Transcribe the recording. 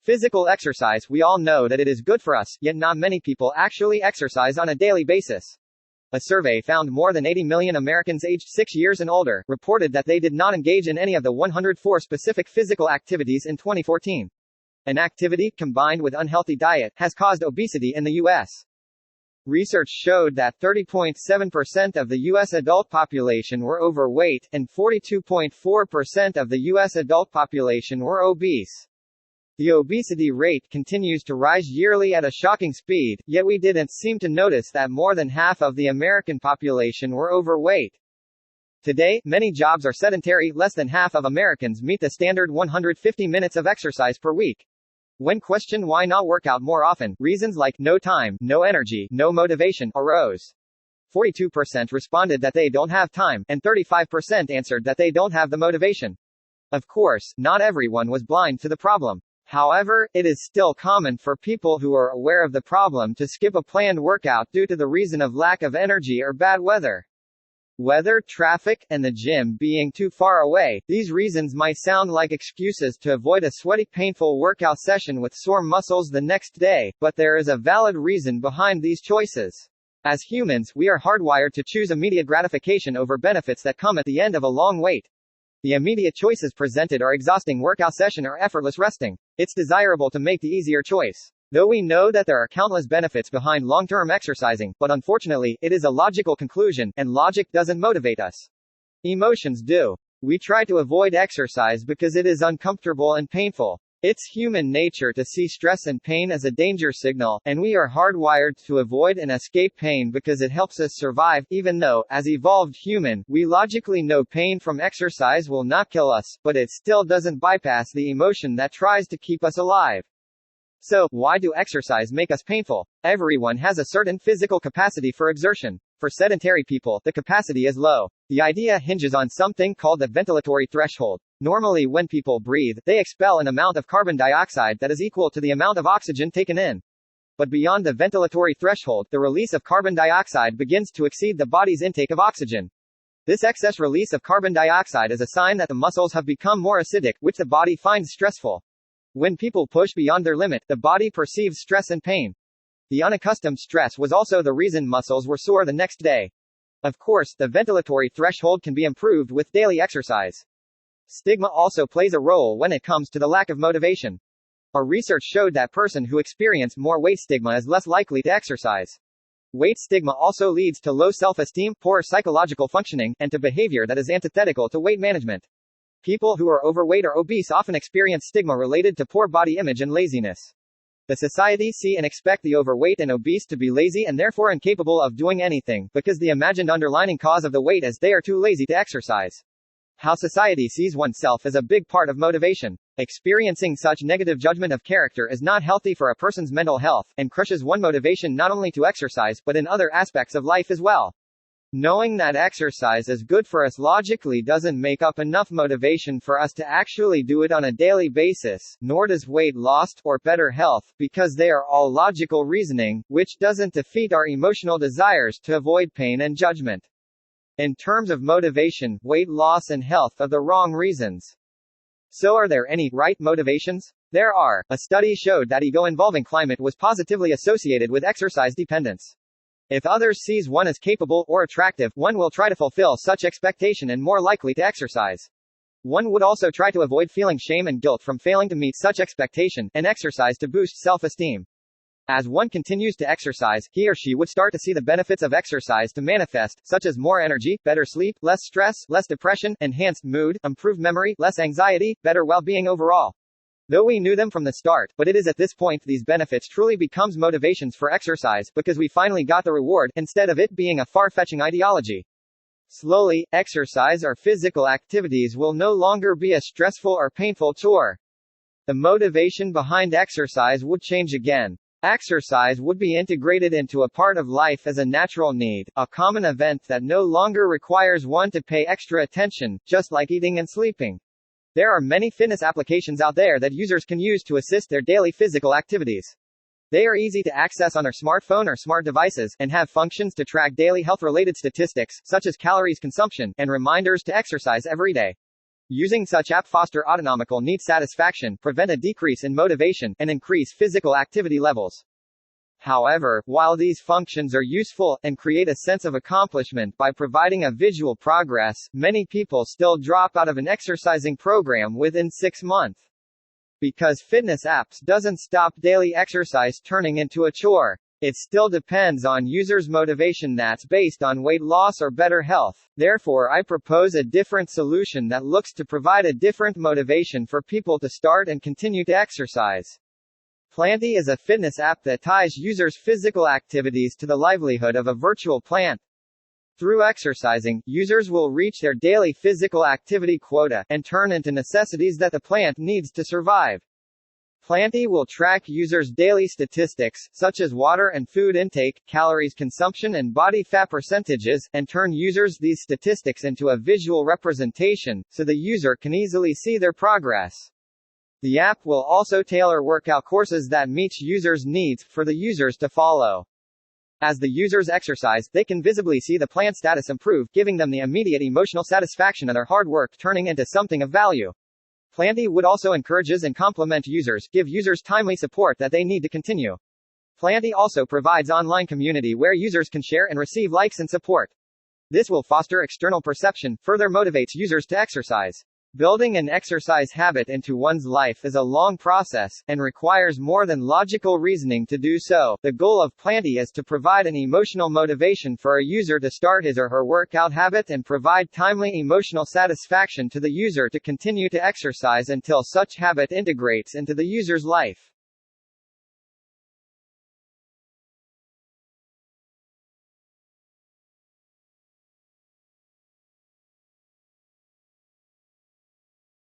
Physical exercise. We all know that it is good for us, yet not many people actually exercise on a daily basis. A survey found more than 80 million Americans aged 6 years and older reported that they did not engage in any of the 104 specific physical activities in 2014. Inactivity, combined with unhealthy diet, has caused obesity in the U.S. Research showed that 30.7% of the U.S. adult population were overweight, and 42.4% of the U.S. adult population were obese. The obesity rate continues to rise yearly at a shocking speed, yet we didn't seem to notice that more than half of the American population were overweight. Today, many jobs are sedentary. Less than half of Americans meet the standard 150 minutes of exercise per week. When questioned why not work out more often, reasons like no time, no energy, no motivation arose. 42% responded that they don't have time, and 35% answered that they don't have the motivation. Of course, not everyone was blind to the problem. However, it is still common for people who are aware of the problem to skip a planned workout due to the reason of lack of energy or bad weather. Weather, traffic, and the gym being too far away, these reasons might sound like excuses to avoid a sweaty, painful workout session with sore muscles the next day, but there is a valid reason behind these choices. As humans, we are hardwired to choose immediate gratification over benefits that come at the end of a long wait. The immediate choices presented are exhausting workout session or effortless resting. It's desirable to make the easier choice. Though we know that there are countless benefits behind long-term exercising, but unfortunately, it is a logical conclusion, and logic doesn't motivate us. Emotions do. We try to avoid exercise because it is uncomfortable and painful. It's human nature to see stress and pain as a danger signal, and we are hardwired to avoid and escape pain because it helps us survive, even though, as evolved human, we logically know pain from exercise will not kill us, but it still doesn't bypass the emotion that tries to keep us alive. So, why do exercise make us painful? Everyone has a certain physical capacity for exertion. For sedentary people, the capacity is low. The idea hinges on something called the ventilatory threshold. Normally when people breathe, they expel an amount of carbon dioxide that is equal to the amount of oxygen taken in. But beyond the ventilatory threshold, the release of carbon dioxide begins to exceed the body's intake of oxygen. This excess release of carbon dioxide is a sign that the muscles have become more acidic, which the body finds stressful. When people push beyond their limit, the body perceives stress and pain. The unaccustomed stress was also the reason muscles were sore the next day. Of course, the ventilatory threshold can be improved with daily exercise. Stigma also plays a role when it comes to the lack of motivation. Our research showed that person who experienced more weight stigma is less likely to exercise. Weight stigma also leads to low self-esteem, poor psychological functioning, and to behavior that is antithetical to weight management. People who are overweight or obese often experience stigma related to poor body image and laziness. The society see and expect the overweight and obese to be lazy and therefore incapable of doing anything, because the imagined underlying cause of the weight is they are too lazy to exercise. How society sees oneself is a big part of motivation. Experiencing such negative judgment of character is not healthy for a person's mental health, and crushes one's motivation not only to exercise, but in other aspects of life as well. Knowing that exercise is good for us logically doesn't make up enough motivation for us to actually do it on a daily basis, nor does weight loss or better health, because they are all logical reasoning, which doesn't defeat our emotional desires to avoid pain and judgment. In terms of motivation, weight loss and health are the wrong reasons. So are there any right motivations? There are. A study showed that ego involving climate was positively associated with exercise dependence. If others sees one as capable or attractive, one will try to fulfill such expectation and more likely to exercise. One would also try to avoid feeling shame and guilt from failing to meet such expectation, and exercise to boost self-esteem. As one continues to exercise, he or she would start to see the benefits of exercise to manifest, such as more energy, better sleep, less stress, less depression, enhanced mood, improved memory, less anxiety, better well-being overall. Though we knew them from the start, but it is at this point these benefits truly becomes motivations for exercise, because we finally got the reward, instead of it being a far-fetching ideology. Slowly, exercise or physical activities will no longer be a stressful or painful chore. The motivation behind exercise would change again. Exercise would be integrated into a part of life as a natural need, a common event that no longer requires one to pay extra attention, just like eating and sleeping. There are many fitness applications out there that users can use to assist their daily physical activities. They are easy to access on their smartphone or smart devices, and have functions to track daily health-related statistics, such as calories consumption, and reminders to exercise every day. Using such app foster autonomical need satisfaction, prevent a decrease in motivation, and increase physical activity levels. However, while these functions are useful, and create a sense of accomplishment by providing a visual progress, many people still drop out of an exercising program within 6 months. Because fitness apps doesn't stop daily exercise turning into a chore. It still depends on users' motivation that's based on weight loss or better health. Therefore, I propose a different solution that looks to provide a different motivation for people to start and continue to exercise. Planty is a fitness app that ties users' physical activities to the livelihood of a virtual plant. Through exercising, users will reach their daily physical activity quota, and turn into necessities that the plant needs to survive. Planty will track users' daily statistics, such as water and food intake, calories consumption and body fat percentages, and turn users' these statistics into a visual representation, so the user can easily see their progress. The app will also tailor workout courses that meet users' needs, for the users to follow. As the users exercise, they can visibly see the plant status improve, giving them the immediate emotional satisfaction of their hard work turning into something of value. Planty would also encourages and complement users, give users timely support that they need to continue. Planty also provides online community where users can share and receive likes and support. This will foster external perception, further motivates users to exercise. Building an exercise habit into one's life is a long process, and requires more than logical reasoning to do so. The goal of Planty is to provide an emotional motivation for a user to start his or her workout habit and provide timely emotional satisfaction to the user to continue to exercise until such habit integrates into the user's life.